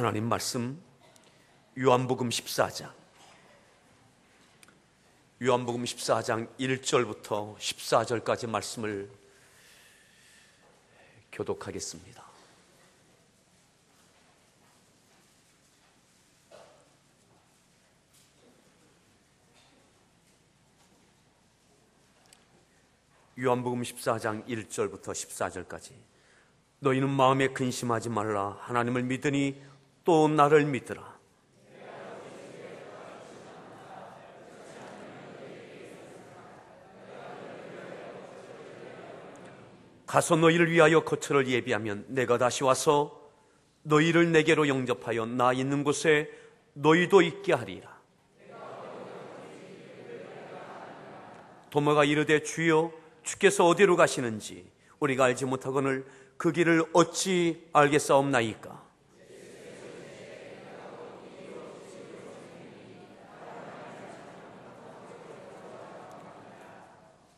하나님 말씀 요한복음 14장 1절부터 14절까지 말씀을 교독하겠습니다. 요한복음 14장 1절부터 14절까지 너희는 마음에 근심하지 말라. 하나님을 믿으니 또 나를 믿으라. 가서 너희를 위하여 거처를 예비하면 내가 다시 와서 너희를 내게로 영접하여 나 있는 곳에 너희도 있게 하리라. 도마가 이르되 주여 주께서 어디로 가시는지 우리가 알지 못하거늘 그 길을 어찌 알겠사옵나이까.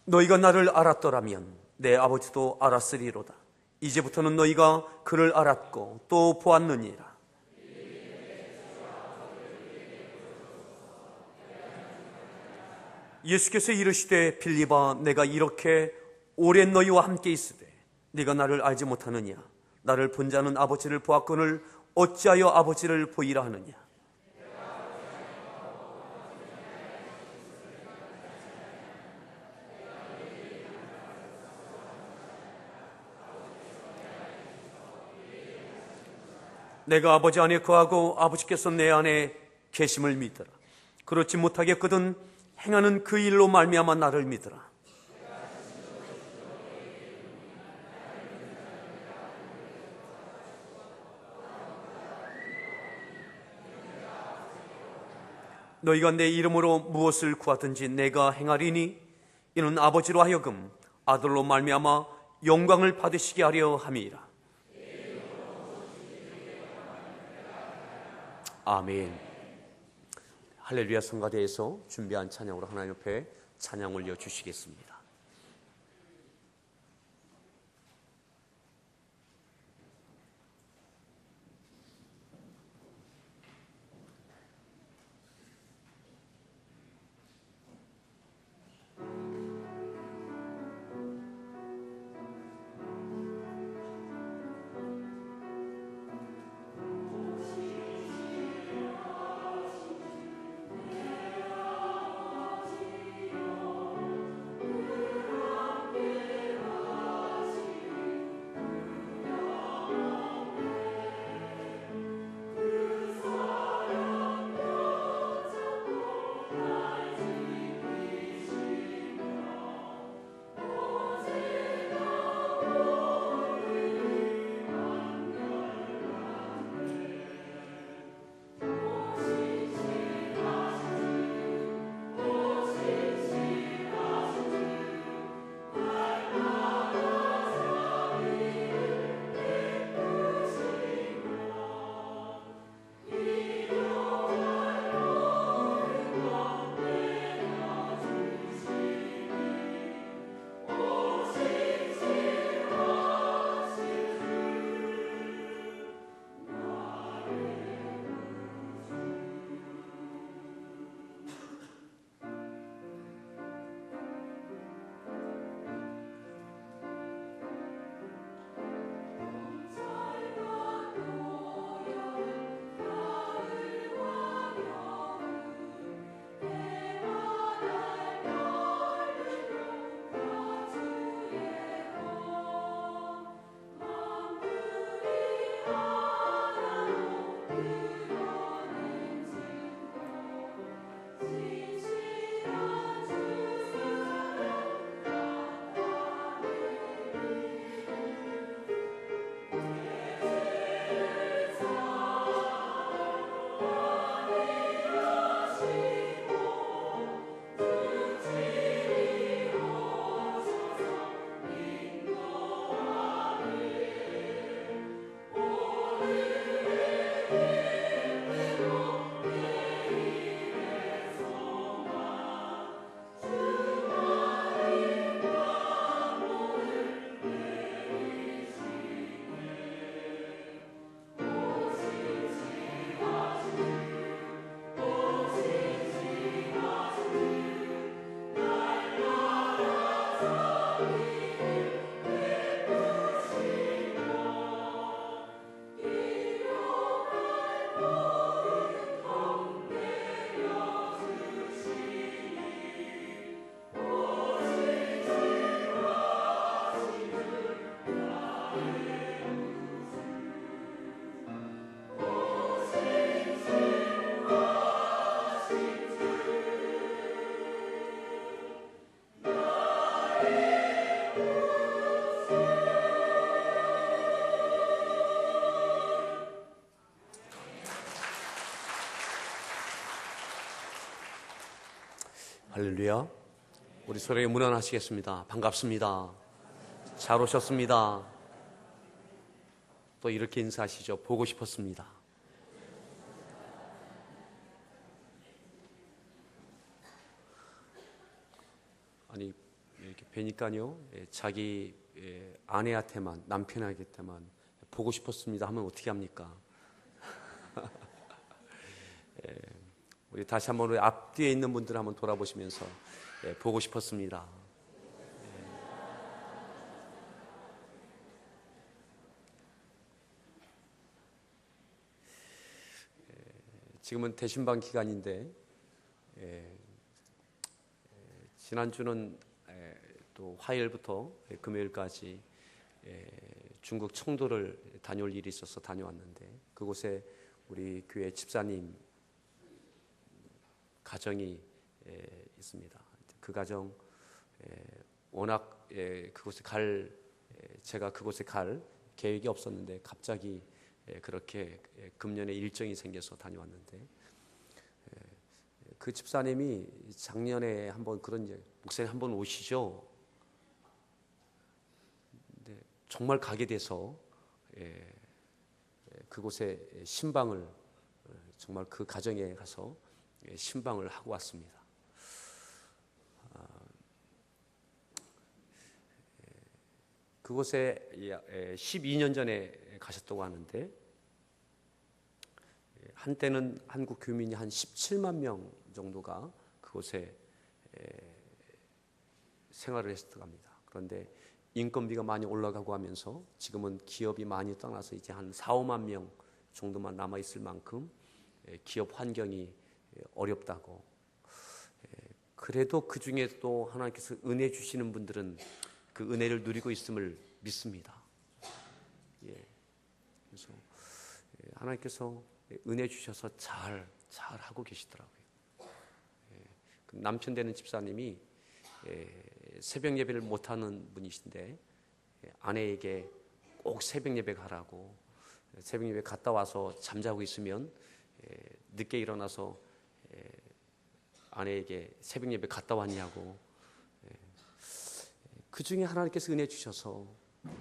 너희가 나를 알았더라면 내 아버지도 알았으리로다. 이제부터는 너희가 그를 알았고 또 보았느니라. 예수께서 이르시되 빌립아 내가 이렇게 오랜 너희와 함께 있으되 네가 나를 알지 못하느냐. 나를 본 자는 아버지를 보았거늘 어찌하여 아버지를 보이라 하느냐. 내가 아버지 안에 거하고 아버지께서 내 안에 계심을 믿으라. 그렇지 못하겠거든 행하는 그 일로 말미암아 나를 믿으라. 너희가 내 이름으로 무엇을 구하든지 내가 행하리니 이는 아버지로 하여금 아들로 말미암아 영광을 받으시게 하려 함이라. 아멘. 할렐루야 성가대에서 준비한 찬양으로 하나님 옆에 찬양 올려주시겠습니다. 할렐루야. 우리 서로에게 문안하시겠습니다. 반갑습니다. 잘 오셨습니다. 또 이렇게 인사하시죠. 보고 싶었습니다. 아니, 이렇게 뵈니까요, 자기 아내한테만, 남편에게만 보고 싶었습니다 하면 어떻게 합니까? 우리 다시 한번 우리 앞뒤에 있는 분들 한번 돌아보시면서 보고 싶었습니다. 지금은 대신방 기간인데 지난주는 또 화요일부터 금요일까지 중국 청도를 다녀올 일이 있어서 다녀왔는데 그곳에 우리 교회 집사님 가정이 있습니다. 그 가정 워낙 제가 그곳에 갈 계획이 없었는데 갑자기 그렇게 금년에 일정이 생겨서 다녀왔는데 그 집사님이 작년에 한번 그런 목사님 한번 오시죠. 근데 정말 가게 돼서 그곳에 신방을 정말 그 가정에 가서 신방을 하고 왔습니다. 그곳에 12년 전에 가셨다고 하는데 한때는 한국 교민이 한 17만 명 정도가 그곳에 생활을 했었다고 합니다. 그런데 인건비가 많이 올라가고 하면서 지금은 기업이 많이 떠나서 이제 한 4, 5만 명 정도만 남아있을 만큼 기업 환경이 어렵다고. 그래도 그 중에 또 하나님께서 은혜 주시는 분들은 그 은혜를 누리고 있음을 믿습니다. 그래서 하나님께서 은혜 주셔서 잘 하고 계시더라고요. 남편 되는 집사님이 새벽 예배를 못하는 분이신데 아내에게 꼭 새벽 예배 가라고, 새벽 예배 갔다 와서 잠자고 있으면 늦게 일어나서 아내에게 새벽 예배 갔다 왔냐고. 그 중에 하나님께서 은혜 주셔서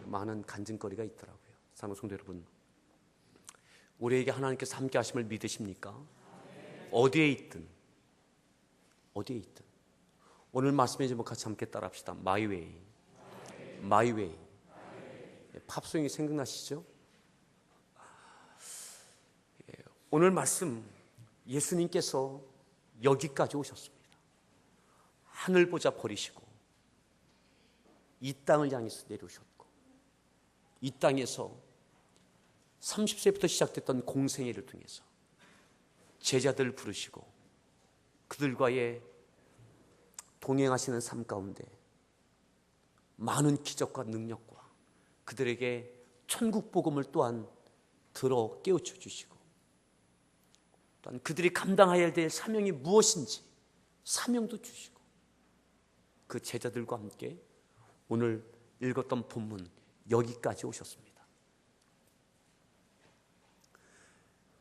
많은 간증거리가 있더라고요. 사랑하는 성도 여러분, 우리에게 하나님께서 함께 하심을 믿으십니까? 어디에 있든 오늘 말씀에 좀 같이 함께 따라합시다. My way. 팝송이 생각나시죠? 오늘 말씀, 예수님께서 여기까지 오셨습니다. 하늘 보자 버리시고 이 땅을 향해서 내려오셨고, 이 땅에서 30세부터 시작됐던 공생애를 통해서 제자들 부르시고 그들과의 동행하시는 삶 가운데 많은 기적과 능력과 그들에게 천국 복음을 또한 들어 깨우쳐 주시고, 또한 그들이 감당해야 될 사명이 무엇인지 사명도 주시고, 그 제자들과 함께 오늘 읽었던 본문 여기까지 오셨습니다.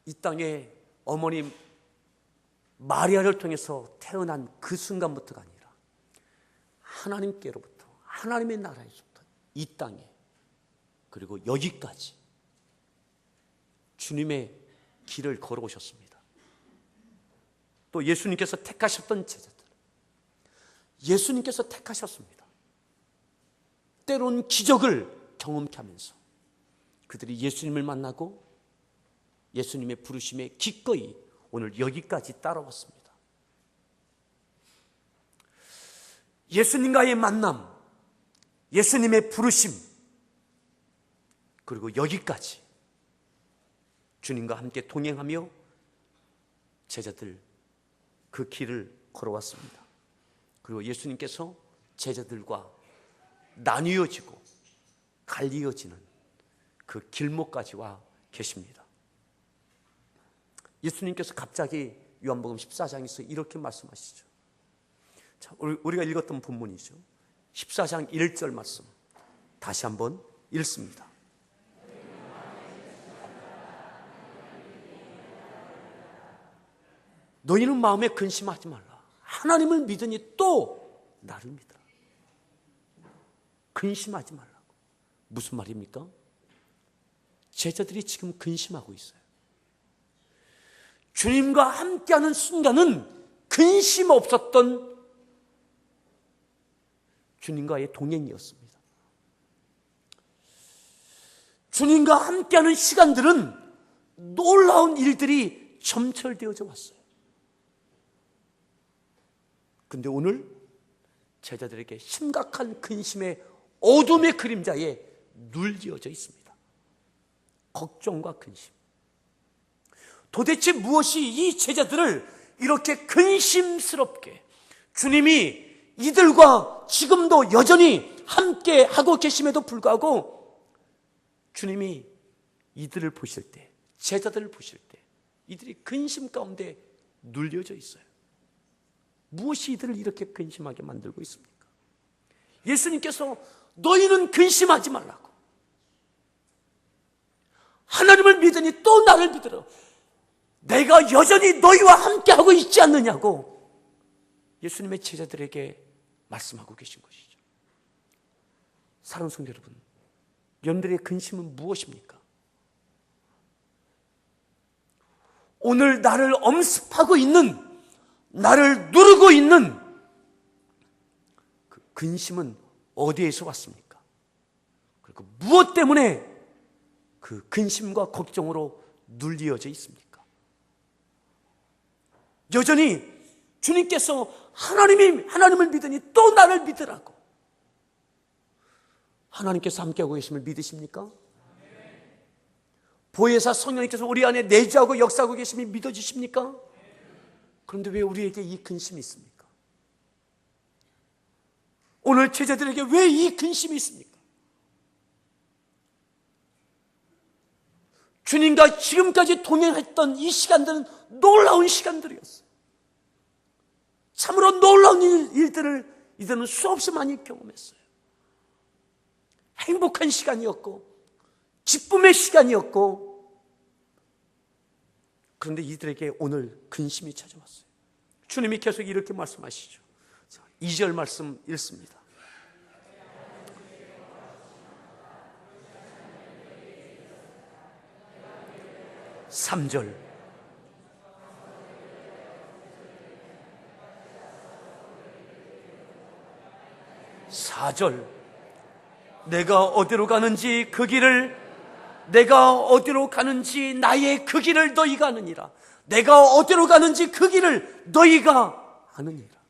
이 땅에 어머니 마리아를 통해서 태어난 그 순간부터가 아니라 하나님께로부터, 하나님의 나라에서부터 이 땅에, 그리고 여기까지 주님의 길을 걸어오셨습니다. 또 예수님께서 택하셨던 제자들, 예수님께서 택하셨습니다. 때론 기적을 경험케 하면서 그들이 예수님을 만나고 예수님의 부르심에 기꺼이 오늘 여기까지 따라왔습니다. 예수님과의 만남, 예수님의 부르심, 그리고 여기까지 주님과 함께 동행하며 제자들 그 길을 걸어왔습니다. 그리고 예수님께서 제자들과 나뉘어지고 갈리어지는 그 길목까지 와 계십니다. 예수님께서 갑자기 요한복음 14장에서 이렇게 말씀하시죠. 자, 우리가 읽었던 본문이죠. 14장 1절 말씀 다시 한번 읽습니다. 너희는 마음에 근심하지 말라. 하나님을 믿으니 또 나를 믿으라. 근심하지 말라고. 무슨 말입니까? 제자들이 지금 근심하고 있어요. 주님과 함께하는 순간은 근심 없었던 주님과의 동행이었습니다. 주님과 함께하는 시간들은 놀라운 일들이 점철되어져 왔어요. 그런데 오늘 제자들에게 심각한 근심의 어둠의 그림자에 눌리어져 있습니다. 걱정과 근심. 도대체 무엇이 이 제자들을 이렇게 근심스럽게, 주님이 이들과 지금도 여전히 함께 하고 계심에도 불구하고 주님이 이들을 보실 때, 제자들을 보실 때 이들이 근심 가운데 눌려져 있어요. 무엇이 이들을 이렇게 근심하게 만들고 있습니까? 예수님께서 너희는 근심하지 말라고, 하나님을 믿으니 또 나를 믿으라, 내가 여전히 너희와 함께 하고 있지 않느냐고 예수님의 제자들에게 말씀하고 계신 것이죠. 사랑하는 성도 여러분, 여러분들의 근심은 무엇입니까? 오늘 나를 엄습하고 있는, 나를 누르고 있는 그 근심은 어디에서 왔습니까? 그리고 무엇 때문에 그 근심과 걱정으로 눌리어져 있습니까? 여전히 주님께서 하나님을 믿으니 또 나를 믿으라고, 하나님께서 함께하고 계심을 믿으십니까? 보혜사 성령님께서 우리 안에 내주하고 역사하고 계심이 믿어지십니까? 그런데 왜 우리에게 이 근심이 있습니까? 오늘 제자들에게 왜 이 근심이 있습니까? 주님과 지금까지 동행했던 이 시간들은 놀라운 시간들이었어요. 참으로 놀라운 일들을 이들은 수없이 많이 경험했어요. 행복한 시간이었고 기쁨의 시간이었고, 그런데 이들에게 오늘 근심이 찾아왔어요. 주님이 계속 이렇게 말씀하시죠. 2절 말씀 읽습니다. (3절) 4절 내가 어디로 가는지 그 길을, 내가 어디로 가는지 나의 그 길을 너희가 아느니라. 내가 어디로 가는지 그 길을 너희가 아느니라.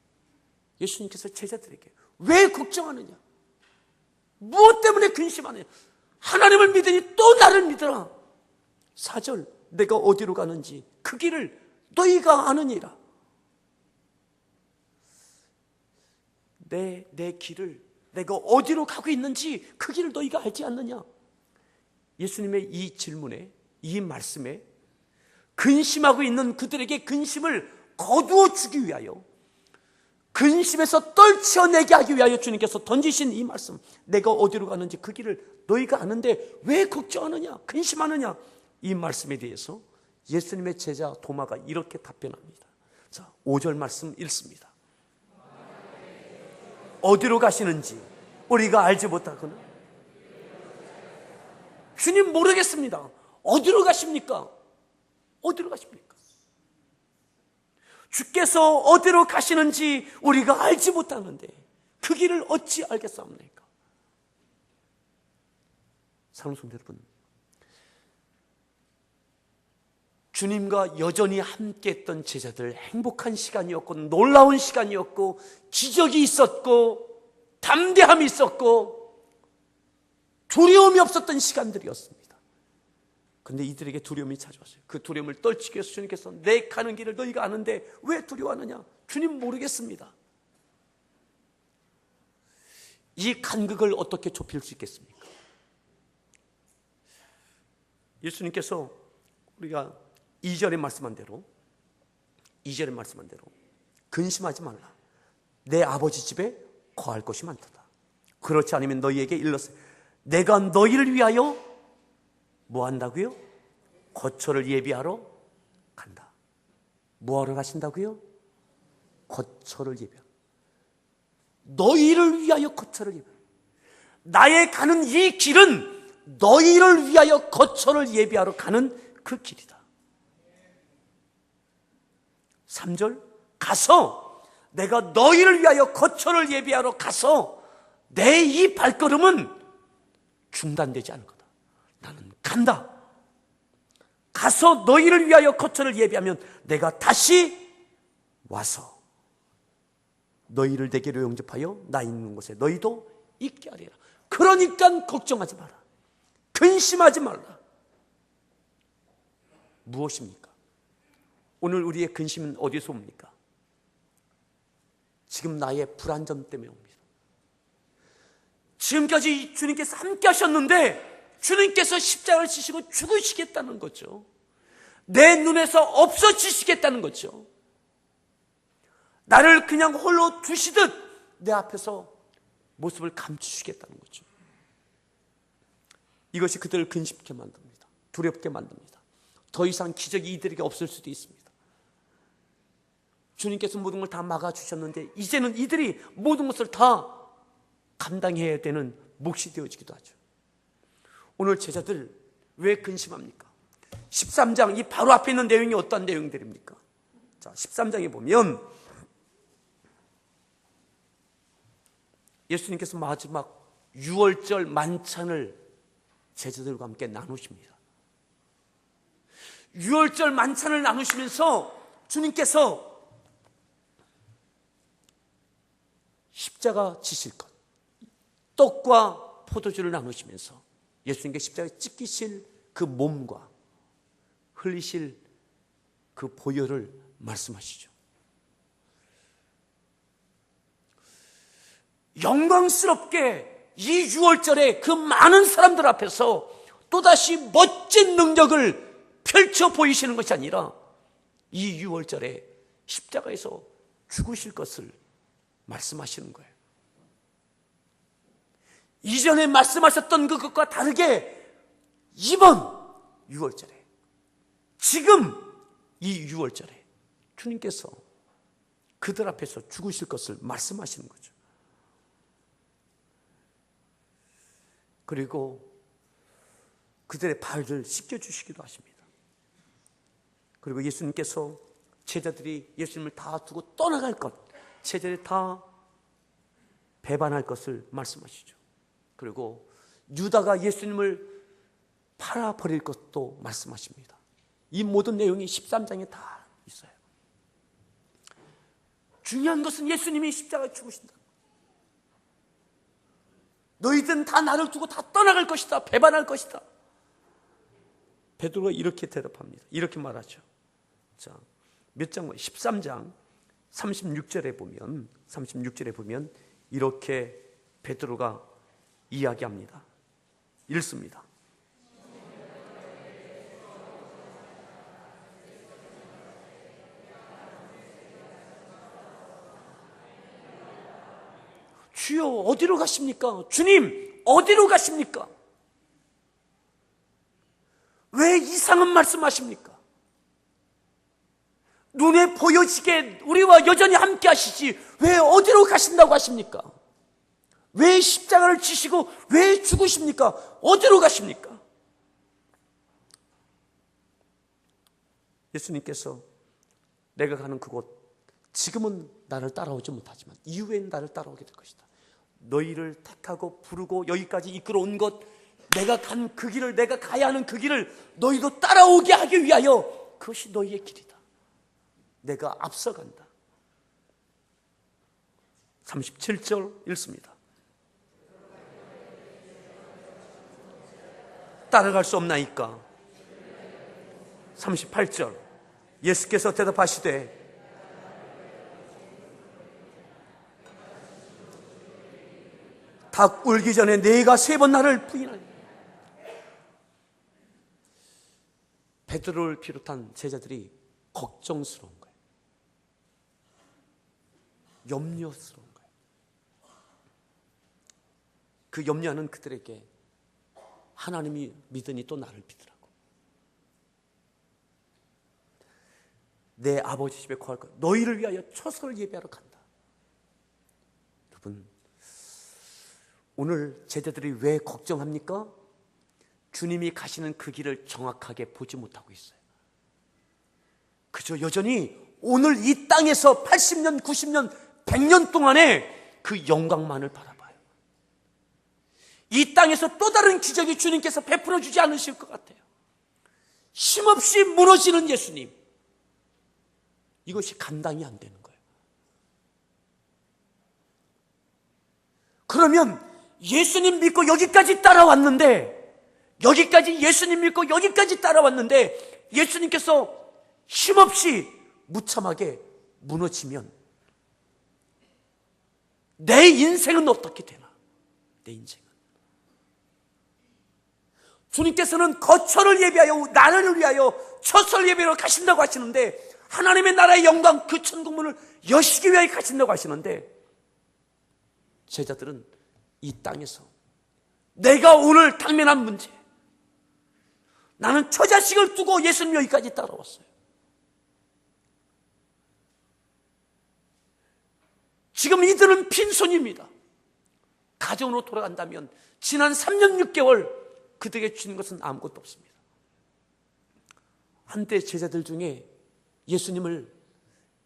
예수님께서 제자들에게 왜 걱정하느냐, 무엇 때문에 근심하느냐, 하나님을 믿으니 또 나를 믿으라. 4절 내가 어디로 가는지 그 길을 너희가 아느니라. 내 길을, 내가 어디로 가고 있는지 그 길을 너희가 알지 않느냐. 예수님의 이 질문에, 이 말씀에 근심하고 있는 그들에게 근심을 거두어 주기 위하여, 근심에서 떨쳐내게 하기 위하여 주님께서 던지신 이 말씀, 내가 어디로 가는지 그 길을 너희가 아는데 왜 걱정하느냐, 근심하느냐, 이 말씀에 대해서 예수님의 제자 도마가 이렇게 답변합니다. 자, 5절 말씀 읽습니다. 어디로 가시는지 우리가 알지 못하거나. 주님 모르겠습니다. 어디로 가십니까? 어디로 가십니까? 주께서 어디로 가시는지 우리가 알지 못하는데 그 길을 어찌 알겠사옵니까? 사랑하는 성도 여러분, 주님과 여전히 함께했던 제자들, 행복한 시간이었고 놀라운 시간이었고 기적이 있었고 담대함이 있었고 두려움이 없었던 시간들이었습니다. 그런데 이들에게 두려움이 찾아왔어요. 그 두려움을 떨치기 위해서 주님께서 내 가는 길을 너희가 아는데 왜 두려워하느냐? 주님 모르겠습니다. 이 간극을 어떻게 좁힐 수 있겠습니까? 예수님께서 우리가 2절에 말씀한 대로 근심하지 말라. 내 아버지 집에 거할 곳이 많도다. 그렇지 않으면 너희에게 일렀으니 내가 너희를 위하여 뭐 한다고요? 거처를 예비하러 간다. 뭐 하러 가신다고요? 거처를 예비하라. 너희를 위하여 거처를 예비하라. 나의 가는 이 길은 너희를 위하여 거처를 예비하러 가는 그 길이다. 3절, 가서 내가 너희를 위하여 거처를 예비하러 가서 내 이 발걸음은 중단되지 않을 거다. 나는 간다. 가서 너희를 위하여 거처를 예비하면 내가 다시 와서 너희를 내게로 영접하여 나 있는 곳에 너희도 있게 하리라. 그러니까 걱정하지 마라. 근심하지 말라. 무엇입니까? 오늘 우리의 근심은 어디서 옵니까? 지금 나의 불안점 때문에 옵니다. 지금까지 주님께서 함께 하셨는데 주님께서 십자가를 지시고 죽으시겠다는 거죠. 내 눈에서 없어지시겠다는 거죠. 나를 그냥 홀로 두시듯 내 앞에서 모습을 감추시겠다는 거죠. 이것이 그들을 근심케 만듭니다. 두렵게 만듭니다. 더 이상 기적이 이들에게 없을 수도 있습니다. 주님께서 모든 걸 다 막아주셨는데 이제는 이들이 모든 것을 다 감당해야 되는 몫이 되어지기도 하죠. 오늘 제자들 왜 근심합니까? 13장 이 바로 앞에 있는 내용이 어떤 내용들입니까? 자, 13장에 보면 예수님께서 마지막 유월절 만찬을 제자들과 함께 나누십니다. 유월절 만찬을 나누시면서 주님께서 십자가 지실 것, 떡과 포도주를 나누시면서 예수님께 십자가에 찢기실 그 몸과 흘리실 그 보혈을 말씀하시죠. 영광스럽게 이 6월절에 그 많은 사람들 앞에서 또다시 멋진 능력을 펼쳐 보이시는 것이 아니라 이 6월절에 십자가에서 죽으실 것을 말씀하시는 거예요. 이전에 말씀하셨던 그것과 다르게 이번 6월절에 지금 이 6월절에 주님께서 그들 앞에서 죽으실 것을 말씀하시는 거죠. 그리고 그들의 발을 씻겨주시기도 하십니다. 그리고 예수님께서 제자들이 예수님을 다 두고 떠나갈 것, 제자들이 다 배반할 것을 말씀하시죠. 그리고 유다가 예수님을 팔아버릴 것도 말씀하십니다. 이 모든 내용이 13장에 다 있어요. 중요한 것은 예수님이 십자가에 죽으신다. 너희들은 다 나를 두고 다 떠나갈 것이다. 배반할 것이다. 베드로가 이렇게 대답합니다. 이렇게 말하죠. 자, 몇 장? 13장 36절에 보면 이렇게 베드로가 이야기합니다. 읽습니다. 주여 어디로 가십니까? 주님 어디로 가십니까? 왜 이상한 말씀하십니까? 눈에 보여지게 우리와 여전히 함께 하시지 왜 어디로 가신다고 하십니까? 왜 십자가를 지시고 왜 죽으십니까? 어디로 가십니까? 예수님께서 내가 가는 그곳 지금은 나를 따라오지 못하지만 이후엔 나를 따라오게 될 것이다. 너희를 택하고 부르고 여기까지 이끌어온 것, 내가 간 그 길을, 내가 가야 하는 그 길을 너희도 따라오게 하기 위하여 그것이 너희의 길이다. 내가 앞서간다. 37절 읽습니다. 따라갈 수 없나이까? 38절 예수께서 대답하시되 닭 울기 전에 네가 3번 나를 부인하리. 베드로를 비롯한 제자들이 걱정스러운 거예요. 염려스러운 거예요. 그 염려하는 그들에게 하나님이 믿으니 또 나를 믿으라고. 내 아버지 집에 거할 거야. 너희를 위하여 초석을 예배하러 간다. 여러분, 오늘 제자들이 왜 걱정합니까? 주님이 가시는 그 길을 정확하게 보지 못하고 있어요. 그저 여전히 오늘 이 땅에서 80년, 90년, 100년 동안의 그 영광만을 바라봐요. 이 땅에서 또 다른 기적이 주님께서 베풀어 주지 않으실 것 같아요. 힘없이 무너지는 예수님, 이것이 감당이 안 되는 거예요. 그러면 예수님 믿고 여기까지 따라왔는데, 예수님 믿고 여기까지 따라왔는데 예수님께서 힘없이 무참하게 무너지면 내 인생은 어떻게 되나? 내 인생은, 주님께서는 거처를 예비하여 나를 위하여 처소를 예비하러 가신다고 하시는데, 하나님의 나라의 영광, 그 천국문을 여시기 위하여 가신다고 하시는데, 제자들은 이 땅에서 내가 오늘 당면한 문제, 나는 처자식을 두고 예수님 여기까지 따라왔어요. 지금 이들은 빈손입니다. 가정으로 돌아간다면 지난 3년 6개월 그들에게 주는 것은 아무것도 없습니다. 한때 제자들 중에 예수님을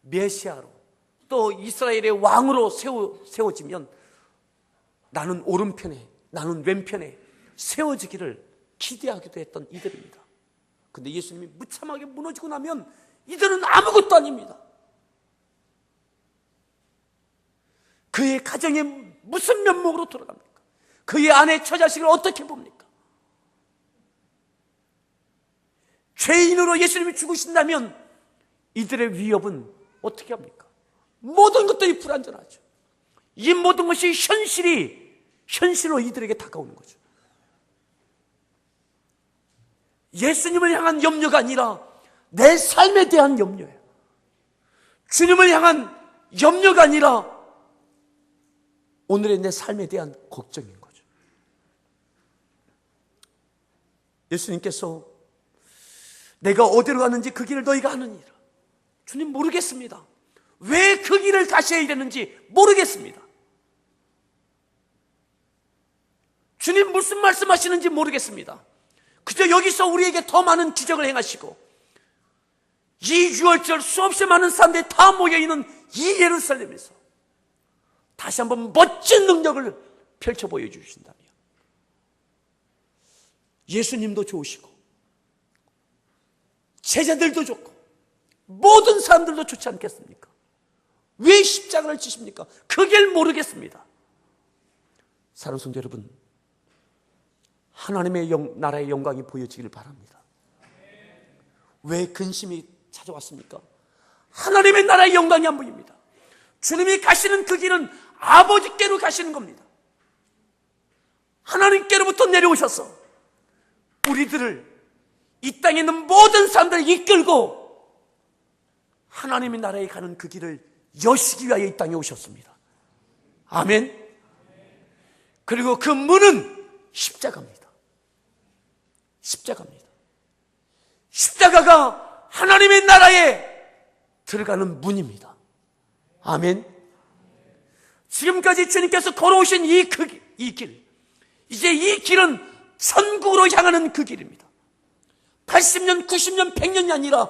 메시아로, 또 이스라엘의 왕으로 세워지면 나는 오른편에, 나는 왼편에 세워지기를 기대하기도 했던 이들입니다. 그런데 예수님이 무참하게 무너지고 나면 이들은 아무것도 아닙니다. 그의 가정에 무슨 면목으로 돌아갑니까? 그의 아내 처자식을 어떻게 봅니까? 죄인으로 예수님이 죽으신다면 이들의 위협은 어떻게 합니까? 모든 것들이 불완전하죠. 이 모든 것이 현실로 이들에게 다가오는 거죠. 예수님을 향한 염려가 아니라 내 삶에 대한 염려예요. 주님을 향한 염려가 아니라 오늘의 내 삶에 대한 걱정인 거죠. 예수님께서 내가 어디로 가는지 그 길을 너희가 아느니라. 주님, 모르겠습니다. 왜 그 길을 가셔야 되는지 모르겠습니다. 주님, 무슨 말씀하시는지 모르겠습니다. 그저 여기서 우리에게 더 많은 기적을 행하시고 이 6월절 수없이 많은 사람들이 다 모여있는 이 예루살렘에서 다시 한번 멋진 능력을 펼쳐 보여주신다면 예수님도 좋으시고 제자들도 좋고 모든 사람들도 좋지 않겠습니까? 왜 십자가를 지십니까? 그 길 모르겠습니다. 사랑하는 성도 여러분, 하나님의 나라의 영광이 보여지길 바랍니다. 왜 근심이 찾아왔습니까? 하나님의 나라의 영광이 안 보입니다. 주님이 가시는 그 길은 아버지께로 가시는 겁니다. 하나님께로부터 내려오셔서 우리들을, 이 땅에 있는 모든 사람들을 이끌고 하나님의 나라에 가는 그 길을 여시기 위하여 이 땅에 오셨습니다. 아멘. 그리고 그 문은 십자가입니다. 십자가입니다. 십자가가 하나님의 나라에 들어가는 문입니다. 아멘. 지금까지 주님께서 걸어오신 이 길, 이제 이 길은 천국으로 향하는 그 길입니다. 80년, 90년, 100년이 아니라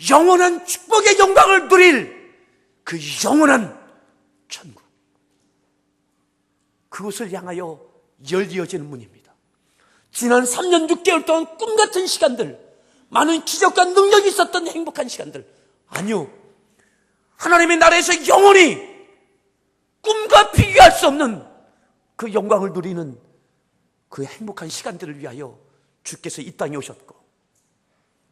영원한 축복의 영광을 누릴 그 영원한 천국, 그것을 향하여 열리어지는 문입니다. 지난 3년 6개월 동안 꿈같은 시간들, 많은 기적과 능력이 있었던 행복한 시간들, 아니요, 하나님의 나라에서 영원히 꿈과 비교할 수 없는 그 영광을 누리는 그 행복한 시간들을 위하여 주께서 이 땅에 오셨고,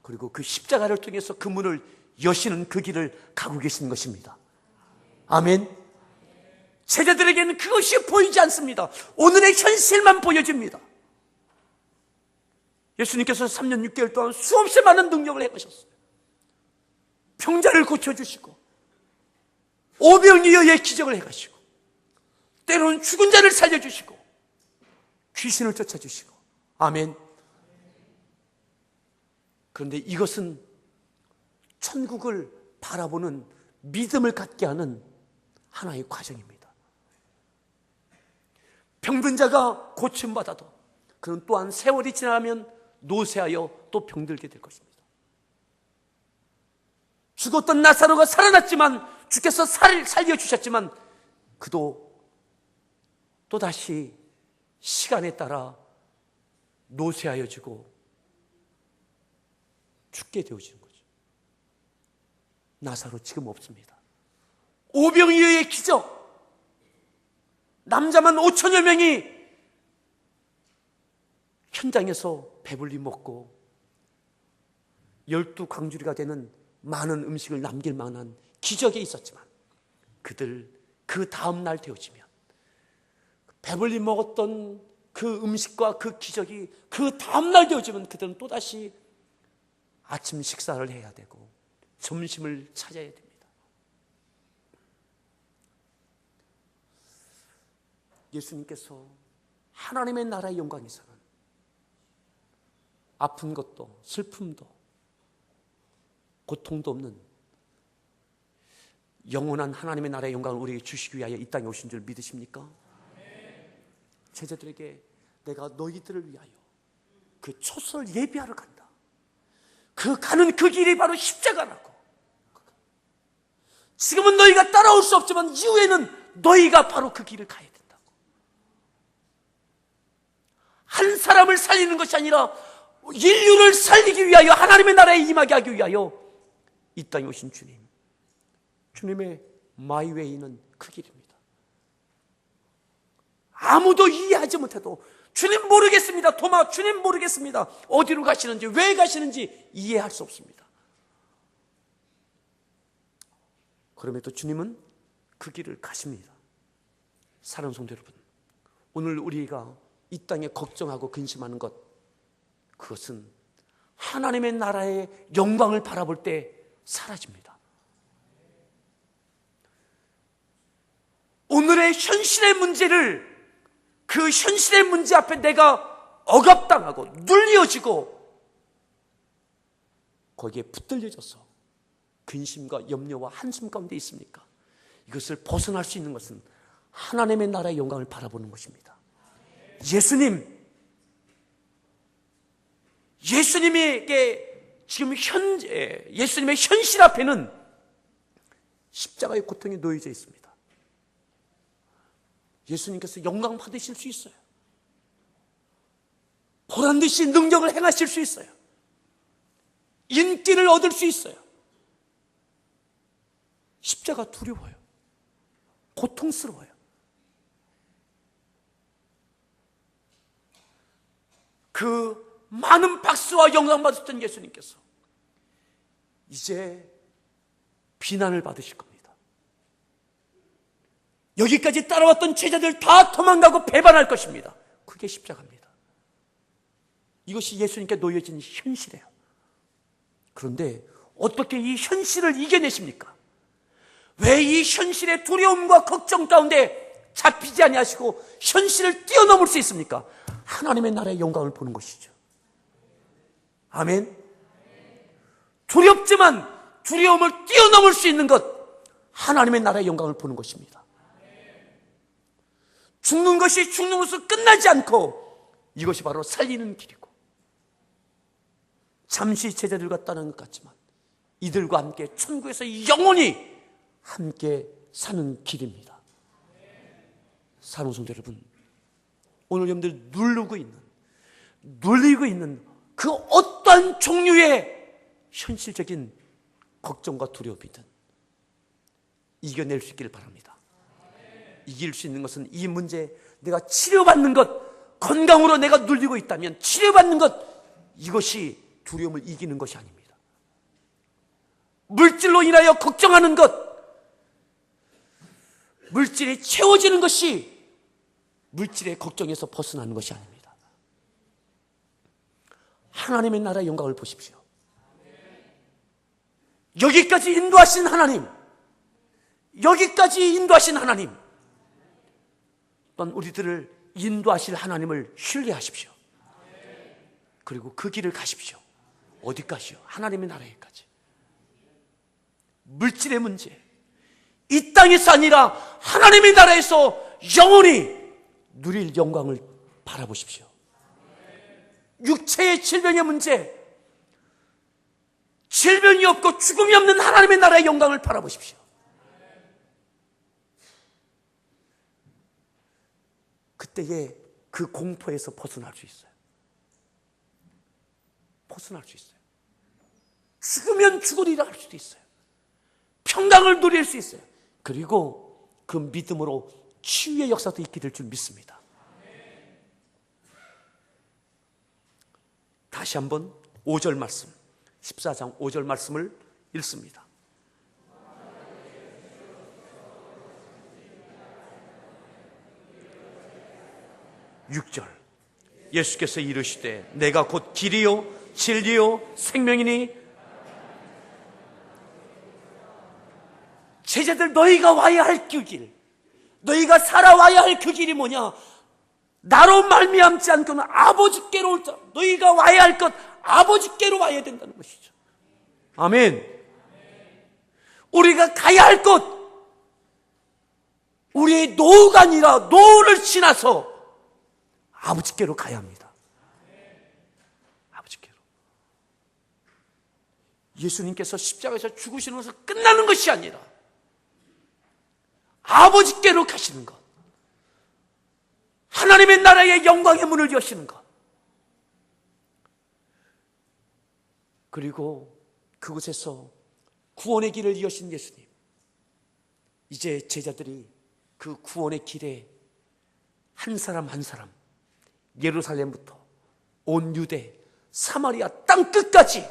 그리고 그 십자가를 통해서 그 문을 여시는 그 길을 가고 계신 것입니다. 아멘. 제자들에게는 그것이 보이지 않습니다. 오늘의 현실만 보여집니다. 예수님께서 3년 6개월 동안 수없이 많은 능력을 행하셨어요. 병자를 고쳐주시고, 오병이어의 기적을 행하시고, 때로는 죽은 자를 살려주시고, 귀신을 쫓아주시고. 아멘. 그런데 이것은 천국을 바라보는 믿음을 갖게 하는 하나의 과정입니다. 병든 자가 고침받아도 그는 또한 세월이 지나면 노쇠하여 또 병들게 될 것입니다. 죽었던 나사로가 살아났지만, 주께서 살려주셨지만 그도 또다시 시간에 따라 노쇠하여지고 죽게 되어지는 거죠. 나사로 지금 없습니다. 오병이어의 기적, 남자만 5천여 명이 현장에서 배불리 먹고 12광주리가 되는 많은 음식을 남길 만한 기적이 있었지만, 그들 그 다음 날 되어지면 배불리 먹었던 그 음식과 그 기적이 그 다음 날 되어지면 그들은 또다시 아침 식사를 해야 되고 점심을 찾아야 됩니다. 예수님께서 하나님의 나라의 영광에서는 아픈 것도 슬픔도 고통도 없는 영원한 하나님의 나라의 영광을 우리에게 주시기 위하여 이 땅에 오신 줄 믿으십니까? 제자들에게 내가 너희들을 위하여 그 초설 예비하러 간다. 그 가는 그 길이 바로 십자가라고. 지금은 너희가 따라올 수 없지만 이후에는 너희가 바로 그 길을 가야 된다고. 한 사람을 살리는 것이 아니라 인류를 살리기 위하여, 하나님의 나라에 임하게 하기 위하여 이 땅에 오신 주님, 주님의 마이웨이는 그 길입니다. 아무도 이해하지 못해도 주님 모르겠습니다, 도마 주님 모르겠습니다, 어디로 가시는지 왜 가시는지 이해할 수 없습니다. 그럼에도 주님은 그 길을 가십니다. 사랑하는 성도 여러분, 오늘 우리가 이 땅에 걱정하고 근심하는 것, 그것은 하나님의 나라의 영광을 바라볼 때 사라집니다. 오늘의 현실의 문제를, 그 현실의 문제 앞에 내가 억압당하고 눌려지고 거기에 붙들려져서 근심과 염려와 한숨 가운데 있습니까? 이것을 벗어날 수 있는 것은 하나님의 나라의 영광을 바라보는 것입니다. 예수님에게 지금 예수님의 현실 앞에는 십자가의 고통이 놓여져 있습니다. 예수님께서 영광 받으실 수 있어요. 보란듯이 능력을 행하실 수 있어요. 인기를 얻을 수 있어요. 십자가 두려워요. 고통스러워요. 그 많은 박수와 영광 받으셨던 예수님께서 이제 비난을 받으실 겁니다. 여기까지 따라왔던 제자들 다 도망가고 배반할 것입니다. 그게 십자가입니다. 이것이 예수님께 놓여진 현실이에요. 그런데 어떻게 이 현실을 이겨내십니까? 왜 이 현실의 두려움과 걱정 가운데 잡히지 아니하시고 현실을 뛰어넘을 수 있습니까? 하나님의 나라의 영광을 보는 것이죠. 아멘. 두렵지만 두려움을 뛰어넘을 수 있는 것, 하나님의 나라의 영광을 보는 것입니다. 죽는 것이 죽는 것으로 끝나지 않고 이것이 바로 살리는 길이고, 잠시 제자들과 떠난 것 같지만 이들과 함께 천국에서 영원히 함께 사는 길입니다. 사랑하는 성도 여러분, 오늘 여러분들 눌리고 있는 그 어떠한 종류의 현실적인 걱정과 두려움이든 이겨낼 수 있기를 바랍니다. 이길 수 있는 것은 이 문제, 내가 치료받는 것, 건강으로 내가 눌리고 있다면 치료받는 것, 이것이 두려움을 이기는 것이 아닙니다. 물질로 인하여 걱정하는 것, 물질이 채워지는 것이 물질의 걱정에서 벗어나는 것이 아닙니다. 하나님의 나라의 영광을 보십시오. 여기까지 인도하신 하나님, 여기까지 인도하신 하나님, 또한 우리들을 인도하실 하나님을 신뢰하십시오. 그리고 그 길을 가십시오. 어디까지요? 하나님의 나라에까지. 물질의 문제, 이 땅에서 아니라 하나님의 나라에서 영원히 누릴 영광을 바라보십시오. 육체의 질병의 문제, 질병이 없고 죽음이 없는 하나님의 나라의 영광을 바라보십시오. 그때에 그 공포에서 벗어날 수 있어요. 벗어날 수 있어요. 죽으면 죽으리라 할 수도 있어요. 평강을 누릴 수 있어요. 그리고 그 믿음으로 치유의 역사도 있게 될 줄 믿습니다. 다시 한번 5절 말씀, 14장 5절 말씀을 읽습니다. 6절, 예수께서 이르시되 내가 곧 길이요 진리요 생명이니 제자들, 너희가 와야 할 그 길, 너희가 살아와야 할 그 길이 뭐냐? 나로 말미암지 않고는 아버지께로 올 자, 너희가 와야 할 것 아버지께로 와야 된다는 것이죠. 아멘. 우리가 가야 할 곳, 우리의 노후가 아니라 노후를 지나서 아버지께로 가야 합니다. 아버지께로. 예수님께서 십자가에서 죽으시는 것을 끝나는 것이 아니라 아버지께로 가시는 것, 하나님의 나라의 영광의 문을 여시는 것, 그리고 그곳에서 구원의 길을 여신 예수님, 이제 제자들이 그 구원의 길에 한 사람 한 사람, 예루살렘부터 온 유대, 사마리아 땅 끝까지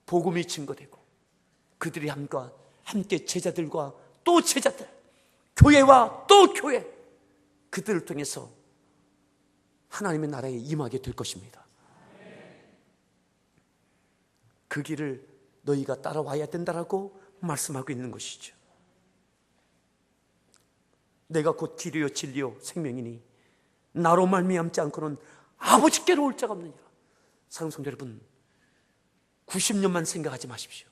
복음이 증거되고, 그들이 함께 제자들과 또 제자들, 교회와 또 교회, 그들을 통해서 하나님의 나라에 임하게 될 것입니다. 그 길을 너희가 따라와야 된다라고 말씀하고 있는 것이죠. 내가 곧 길이요 진리요 생명이니 나로 말미암지 않고는 아버지께로 올 자가 없느니라. 사랑하는 성도 여러분, 90년만 생각하지 마십시오.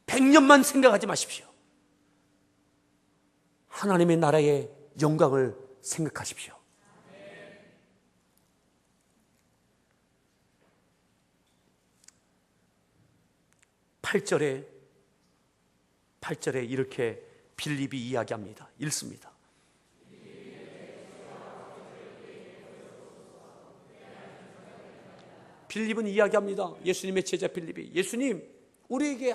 100년만 생각하지 마십시오. 하나님의 나라의 영광을 생각하십시오. 8절에 이렇게 빌립이 이야기합니다. 읽습니다. 빌립은 이야기합니다. 예수님의 제자 빌립이, 예수님, 우리에게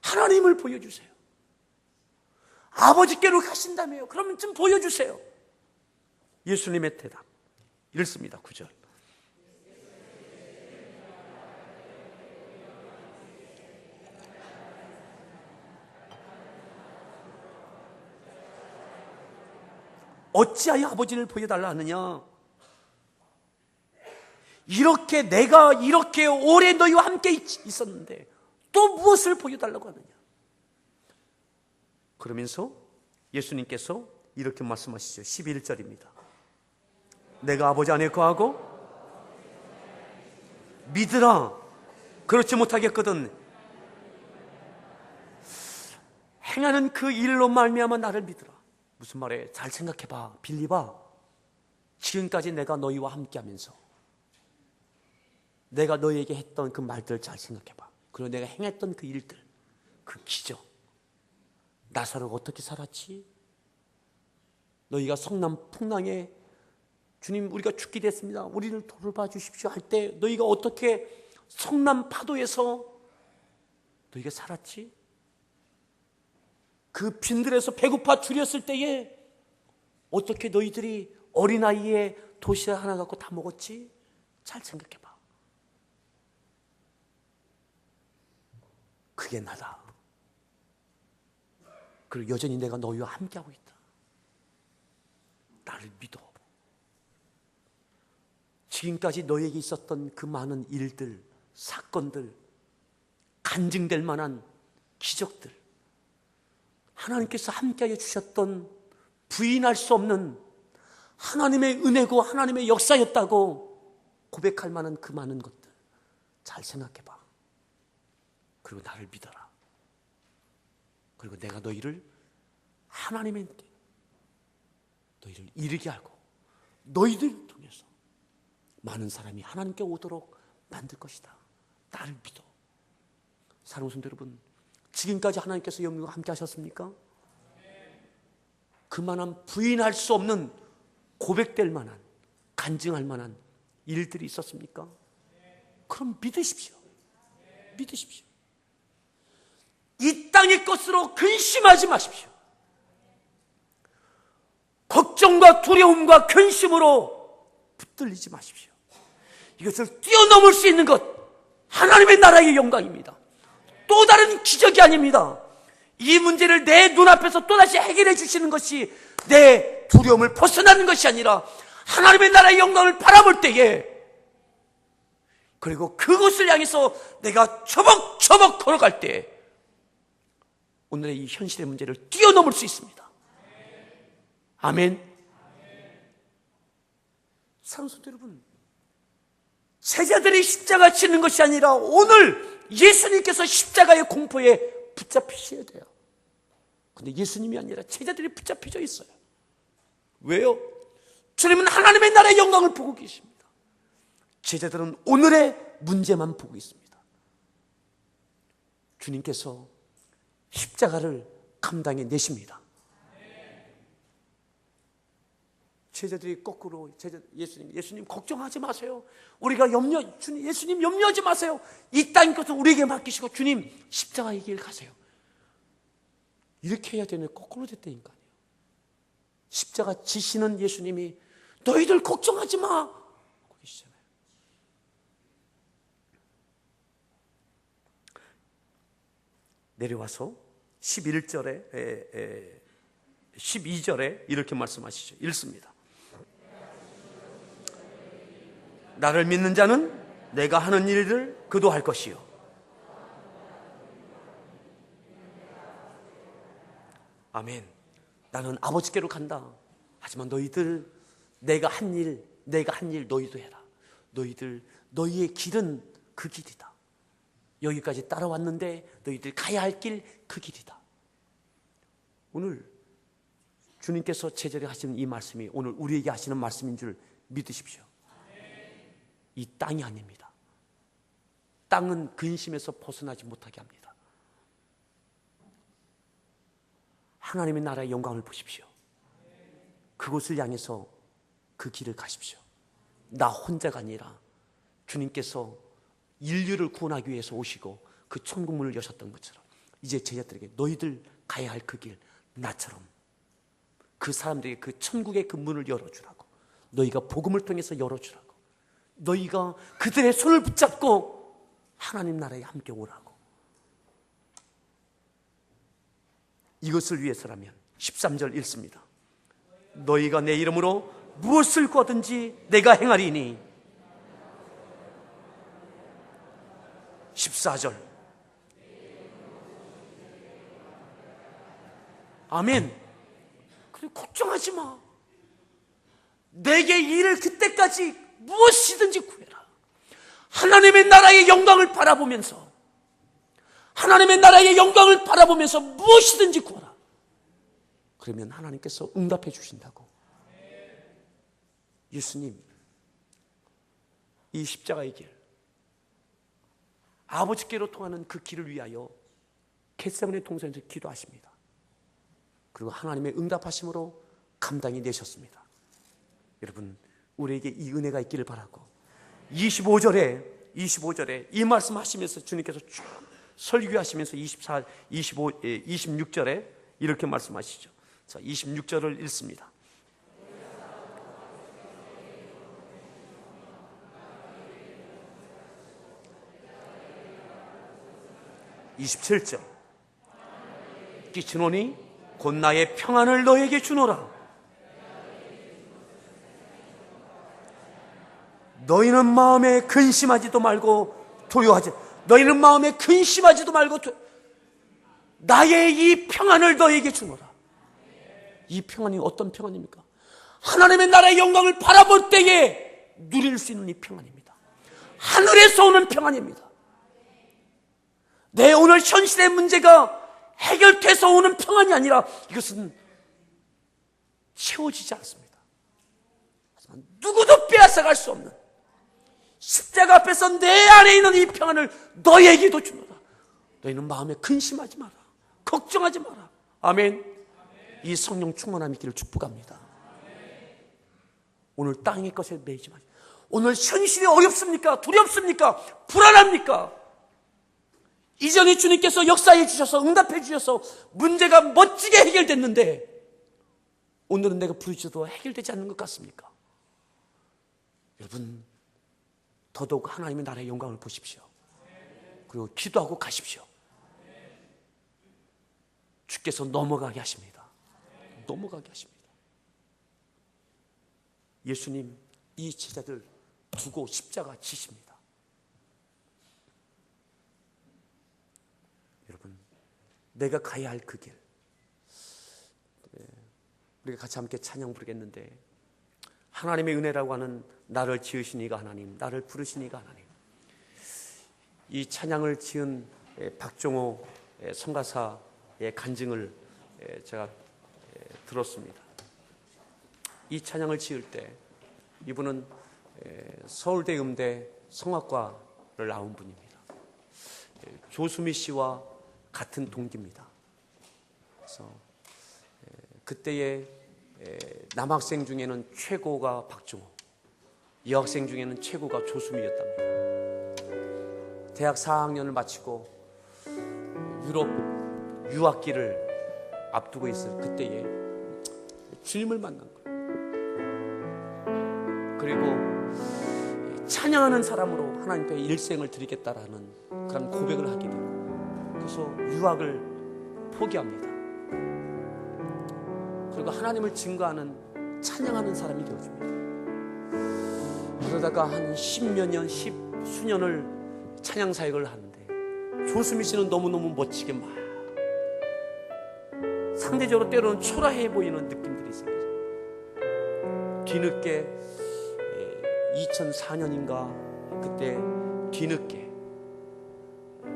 하나님을 보여주세요. 아버지께로 가신다며요. 그러면 좀 보여주세요. 예수님의 대답 읽습니다. 9절. 어찌하여 아버지를 보여달라 하느냐? 내가 이렇게 오래 너희와 함께 있었는데 또 무엇을 보여달라고 하느냐? 그러면서 예수님께서 이렇게 말씀하시죠. 11절입니다. 내가 아버지 안에 거하고 믿으라. 그렇지 못하겠거든 행하는 그 일로 말미암아 나를 믿으라. 무슨 말이에요? 잘 생각해봐. 빌립아, 지금까지 내가 너희와 함께하면서 내가 너희에게 했던 그 말들을 잘 생각해봐. 그리고 내가 행했던 그 일들, 그 기적, 나사로가 어떻게 살았지? 너희가 성남 풍랑에 주님, 우리가 죽게 됐습니다, 우리를 돌봐 주십시오 할 때 너희가 어떻게 성남 파도에서 너희가 살았지? 그 빈들에서 배고파 줄였을 때에 어떻게 너희들이 어린아이의 도시락 하나 갖고 다 먹었지? 잘 생각해봐. 그게 나다. 그리고 여전히 내가 너희와 함께하고 있다. 나를 믿어. 지금까지 너에게 있었던 그 많은 일들, 사건들, 간증될 만한 기적들, 하나님께서 함께하여 주셨던 부인할 수 없는 하나님의 은혜고 하나님의 역사였다고 고백할 만한 그 많은 것들, 잘 생각해봐. 그리고 나를 믿어라. 그리고 내가 너희를 하나님의 너희를 이르게 하고 너희들을 통해서 많은 사람이 하나님께 오도록 만들 것이다. 나를 믿어. 사랑하는 성도 여러분, 지금까지 하나님께서 여러분과 함께 하셨습니까? 그만한 부인할 수 없는 고백될 만한, 간증할 만한 일들이 있었습니까? 그럼 믿으십시오. 믿으십시오. 이 땅의 것으로 근심하지 마십시오. 걱정과 두려움과 근심으로 붙들리지 마십시오. 이것을 뛰어넘을 수 있는 것, 하나님의 나라의 영광입니다. 또 다른 기적이 아닙니다. 이 문제를 내 눈앞에서 또다시 해결해 주시는 것이 내 두려움을 벗어나는 것이 아니라 하나님의 나라의 영광을 바라볼 때에, 그리고 그것을 향해서 내가 처벅처벅 걸어갈 때 오늘의 이 현실의 문제를 뛰어넘을 수 있습니다. 아멘. 사랑하는 성도 여러분, 제자들이 십자가 지는 것이 아니라 오늘 예수님께서 십자가의 공포에 붙잡히셔야 돼요. 근데 예수님이 아니라 제자들이 붙잡혀져 있어요. 왜요? 주님은 하나님의 나라의 영광을 보고 계십니다. 제자들은 오늘의 문제만 보고 있습니다. 주님께서 십자가를 감당해 내십니다. 제자들이 거꾸로 예수님 걱정하지 마세요. 우리가 예수님 염려하지 마세요. 이 땅의 것을 우리에게 맡기시고 주님 십자가의 길 가세요. 이렇게 해야 되는 거꾸로 됐다니까요. 십자가 지시는 예수님이 너희들 걱정하지 마 하고 계시잖아요. 내려와서 11절에 12절에 이렇게 말씀하시죠. 읽습니다. 나를 믿는 자는 내가 하는 일을 그도 할 것이요. 아멘. 나는 아버지께로 간다. 하지만 너희들 내가 한 일 너희도 해라. 너희의 길은 그 길이다. 여기까지 따라왔는데 너희들 가야 할 길 그 길이다. 오늘 주님께서 제자들에게 하시는 이 말씀이 오늘 우리에게 하시는 말씀인 줄 믿으십시오. 이 땅이 아닙니다. 땅은 근심에서 벗어나지 못하게 합니다. 하나님의 나라의 영광을 보십시오. 그곳을 향해서 그 길을 가십시오. 나 혼자가 아니라 주님께서 인류를 구원하기 위해서 오시고 그 천국 문을 여셨던 것처럼 이제 제자들에게 너희들 가야 할 그 길, 나처럼 그 사람들에게 그 천국의 그 문을 열어주라고, 너희가 복음을 통해서 열어주라고, 너희가 그들의 손을 붙잡고 하나님 나라에 함께 오라고. 이것을 위해서라면 13절 읽습니다. 너희가 내 이름으로 무엇을 구하든지 내가 행하리니. 14절. 아멘. 그리고 걱정하지 마. 내게 일을 그때까지 무엇이든지 구해라. 하나님의 나라의 영광을 바라보면서, 하나님의 나라의 영광을 바라보면서 무엇이든지 구하라. 그러면 하나님께서 응답해 주신다고. 예수님 이 십자가의 길, 아버지께로 통하는 그 길을 위하여 겟세마네 동산에서 기도하십니다. 그리고 하나님의 응답하심으로 감당이 되셨습니다. 여러분, 우리에게 이 은혜가 있기를 바라고 25절에 이 말씀하시면서 주님께서 쭉 설교하시면서 26절에 이렇게 말씀하시죠. 자, 26절을 읽습니다. 27절. 끼치노니 곧 나의 평안을 너에게 주노라. 너희는 마음에 근심하지도 말고 두려워하지. 너희는 마음에 근심하지도 말고 나의 이 평안을 너에게 주노라. 이 평안이 어떤 평안입니까? 하나님의 나라의 영광을 바라볼 때에 누릴 수 있는 이 평안입니다. 하늘에서 오는 평안입니다. 내 오늘 현실의 문제가 해결돼서 오는 평안이 아니라 이것은 채워지지 않습니다. 하지만 누구도 빼앗아갈 수 없는 십자가 앞에서 내 안에 있는 이 평안을 너에게도 주노라. 너희는 마음에 근심하지 마라. 걱정하지 마라. 아멘. 이 성령 충만함이 있기를 축복합니다. 오늘 땅의 것에 매이지 마시고, 오늘 현실이 어렵습니까? 두렵습니까? 불안합니까? 이전에 주님께서 역사해 주셔서 응답해 주셔서 문제가 멋지게 해결됐는데 오늘은 내가 부르짖어도 해결되지 않는 것 같습니까? 여러분, 더더욱 하나님의 나라의 영광을 보십시오. 그리고 기도하고 가십시오. 주께서 넘어가게 하십니다. 넘어가게 하십니다. 예수님 이 제자들 두고 십자가 지십니다. 여러분, 내가 가야 할 그 길, 우리가 같이 함께 찬양 부르겠는데, 하나님의 은혜라고 하는 나를 지으신 이가 하나님, 나를 부르신 이가 하나님, 이 찬양을 지은 박종호 선가사의 간증을 제가 들었습니다. 이 찬양을 지을 때 이분은 서울대 음대 성악과를 나온 분입니다. 조수미 씨와 같은 동기입니다. 그래서 그때의 남학생 중에는 최고가 박종호, 여학생 중에는 최고가 조수미였답니다. 대학 4학년을 마치고 유럽 유학기를 앞두고 있을 그때에 주님을 만난 거예요. 그리고 찬양하는 사람으로 하나님께 일생을 드리겠다라는 그런 고백을 하게 되고, 그래서 유학을 포기합니다. 그리고 하나님을 증거하는 찬양하는 사람이 되어줍니다. 그러다가 한 10몇 년, 10수년을 찬양 사역을 하는데 조수미 씨는 너무너무 멋지게 막 상대적으로 때로는 초라해 보이는 느낌들이 생겨서 뒤늦게 2004년인가 그때 뒤늦게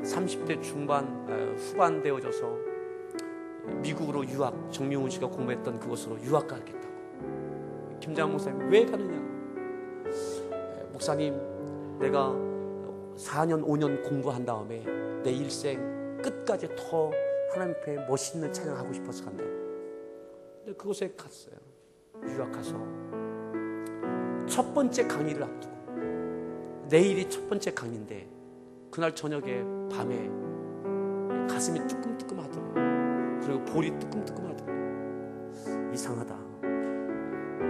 30대 중반 후반 되어져서 미국으로 유학, 정명훈 씨가 공부했던 그곳으로 유학 가겠다고. 김장훈 목사님, 왜 가느냐? 목사님, 내가 4년 5년 공부한 다음에 내 일생 끝까지 더 하나님 앞에 멋있는 찬양하고 싶어서 간다고. 근데 그곳에 갔어요. 유학 가서 첫 번째 강의를 앞두고, 내일이 첫 번째 강의인데 그날 저녁에 밤에 가슴이 뜨끔뜨끔하더라고요. 그리고 볼이 뜨끔뜨끔하더라고요. 이상하다.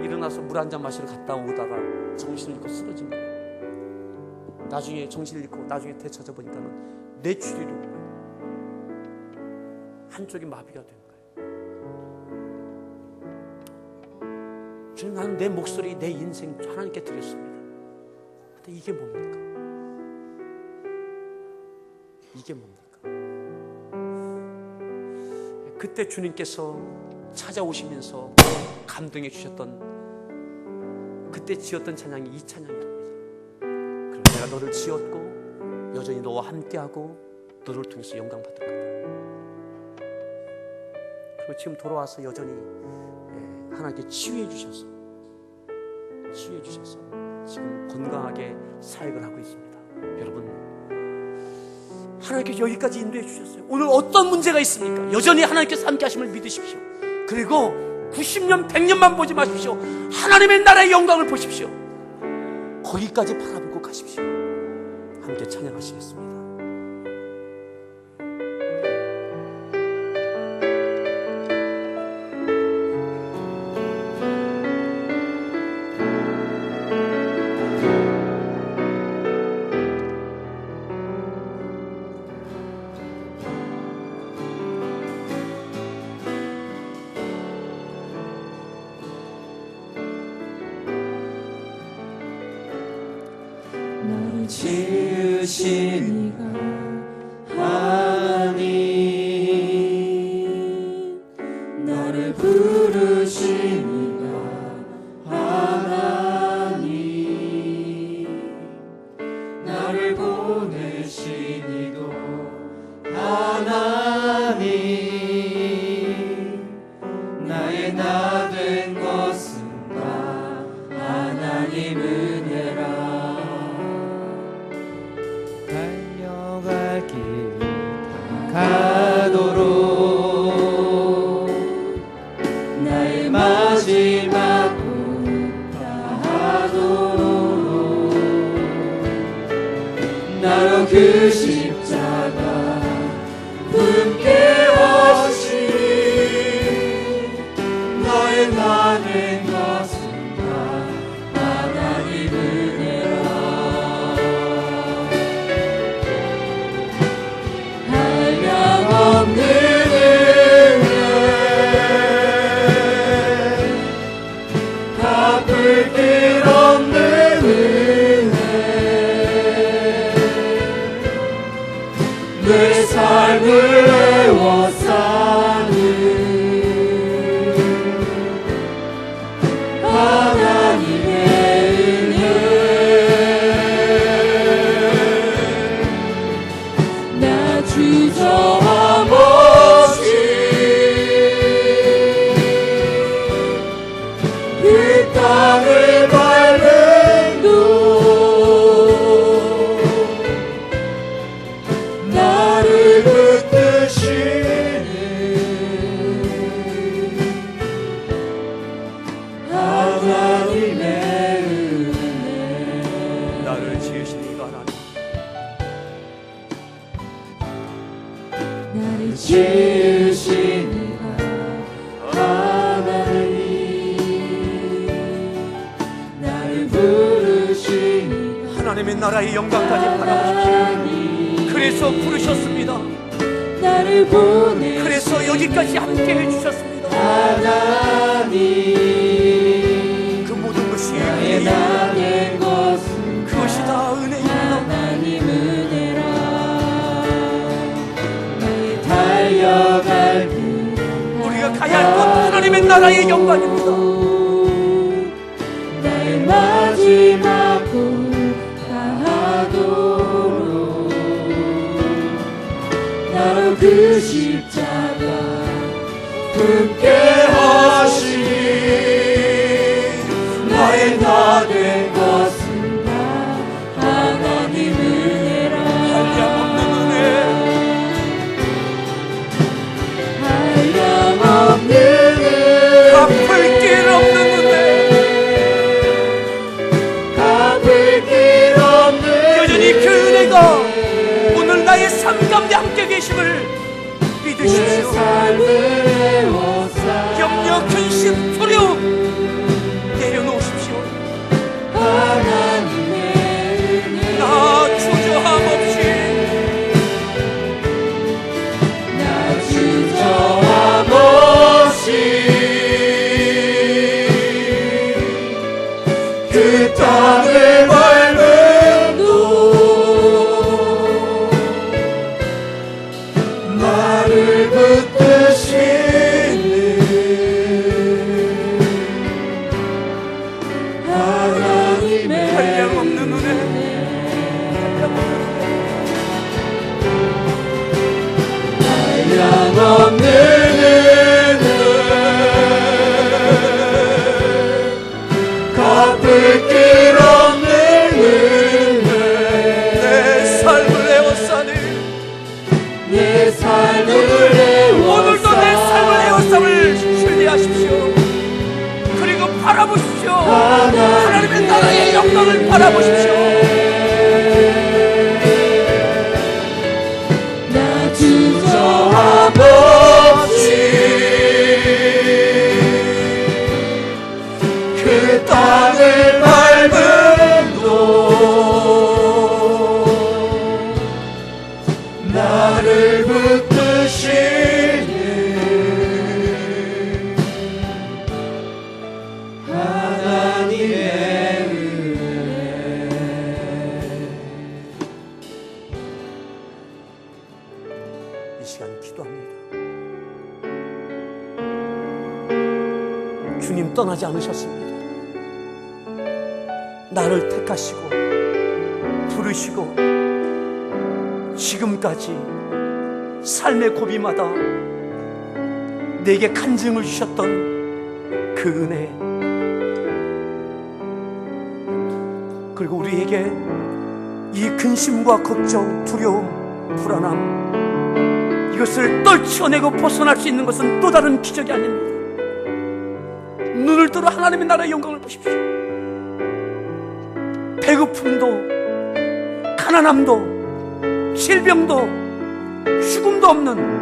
일어나서 물 한 잔 마시러 갔다 오다가 정신을 잃고 쓰러진 거예요. 나중에 정신을 잃고 나중에 되찾아보니까는 뇌출혈이 온 거예요. 한쪽이 마비가 된 거예요. 주님, 나는 내 목소리, 내 인생 하나님께 드렸습니다. 근데 이게 뭡니까? 이게 뭡니까? 그때 주님께서 찾아오시면서 감동해 주셨던, 그때 지었던 찬양이 이 찬양이랍니다. 그럼 내가 너를 지었고 여전히 너와 함께하고 너를 통해서 영광 받을 거다. 그리고 지금 돌아와서 여전히 하나님께 치유해 주셔서 지금 건강하게 사역을 하고 있습니다. 여러분, 하나님께서 여기까지 인도해 주셨어요. 오늘 어떤 문제가 있습니까? 여전히 하나님께서 함께 하심을 믿으십시오. 그리고 90년 100년만 보지 마십시오. 하나님의 나라의 영광을 보십시오. 거기까지 바라보고 가십시오. 함께 찬양하시겠습니다. 지으신 이가 하나님, 너를 부르신 이가 하나님, 하나님 은혜라. 달려갈 길 가도록 나의 마지막 다하도록 나로 그 십자가 품게 하시니 너의 많은 것은 다 하나님 은혜라. 한량없는 은혜 갚을 길 없는 은혜 내 삶을 애워 사는 하나님의 은혜. 나 주저함 없이 그 땅을 밟음도 나를 붙드시는 하나님의 은혜. 나를 지으신 이가 하나님, 나를 지으신 이가 하나님, 나를 부르신 이가 하나님의 나라의 영광까지 바라보십시오. 하나님, 그래서 부르셨습니다. 나를 보내 그래서 여기까지 함께 해주셨습니다. 하나님, 그 모든 것이 나의 은혜입니다. 남은 것은 그것이 다 은혜입니다. 하나님 은혜라. 나의 달려갈 길 우리가 가야 할 곳 하나님의 나라의 영광입니다. 나의 마지막 곳 다하도록 나로 그 십자가 품게 하시니 나의 다 된 것은 다 하나님 은혜라. 한량없는 은혜, 한량없는 갚을 길 없는 은혜, 갚을 길 없는 여전히 그 은혜가 오늘 나의 삶 가운데 함께 계심을 내 믿으십시오. 삶을 애워싸 염려, 근심, 두려움 내려놓으십시오. 하나님의 은혜. 나 주저함 없이 나 주저함 없이 그 땅을 밟음도 나를 붙드시는 하나님의 한량없는 은혜, 한량없는 은혜 갚을 길 없는 은혜 내 삶을 애워싸니 내 삶을 애워싸 오늘도 내 삶을 애워쌈을 신뢰하십시오. 그리고 바라보십시오. 하나님의 나라의 영광을 바라보십시오. 나 주저함 없이 그 땅을 밟음도 나를 붙드시는 하나님의 은혜. 이 시간 기도합니다. 주님 떠나지 않으셨습니다. 나를 택하시고 부르시고 지금까지 삶의 고비마다 내게 간증을 주셨던 그 은혜 그리고 우리에게 이 근심과 걱정, 두려움, 불안함, 이것을 떨쳐내고 벗어날 수 있는 것은 또 다른 기적이 아닙니다. 눈을 들어 하나님의 나라의 영광을 보십시오. 배고픔도, 가난함도, 질병도, 죽음도 없는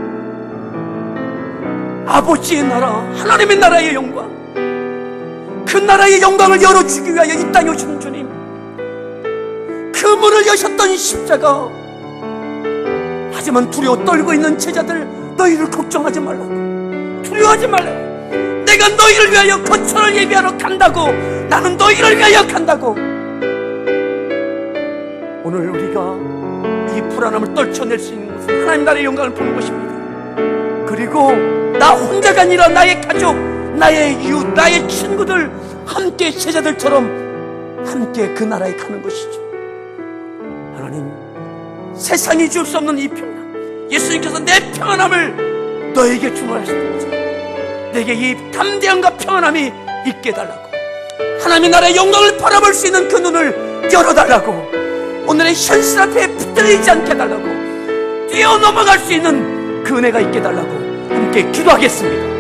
아버지의 나라, 하나님의 나라의 영광, 그 나라의 영광을 열어주기 위하여 이 땅에 오신 주님, 그 문을 여셨던 십자가. 하지만 두려워 떨고 있는 제자들, 너희를 걱정하지 말라고, 두려워하지 말라고, 내가 너희를 위하여 거처를 예비하러 간다고, 나는 너희를 위하여 간다고. 오늘 우리가 이 불안함을 떨쳐낼 수 있는 것은 하나님 나라의 영광을 보는 것입니다. 그리고 나 혼자가 아니라 나의 가족, 나의 이웃, 나의 친구들 함께 제자들처럼 함께 그 나라에 가는 것이죠. 하나님, 세상이 줄 수 없는 이 평안, 예수님께서 내 평안함을 너에게 주노 하셨습니다. 내게 이 담대함과 평안함이 있게 해달라고, 하나님의 나라의 영광을 바라볼 수 있는 그 눈을 열어달라고, 오늘의 현실 앞에 붙들리지 않게 해달라고, 뛰어넘어갈 수 있는 그 은혜가 있게 해달라고 함께 기도하겠습니다.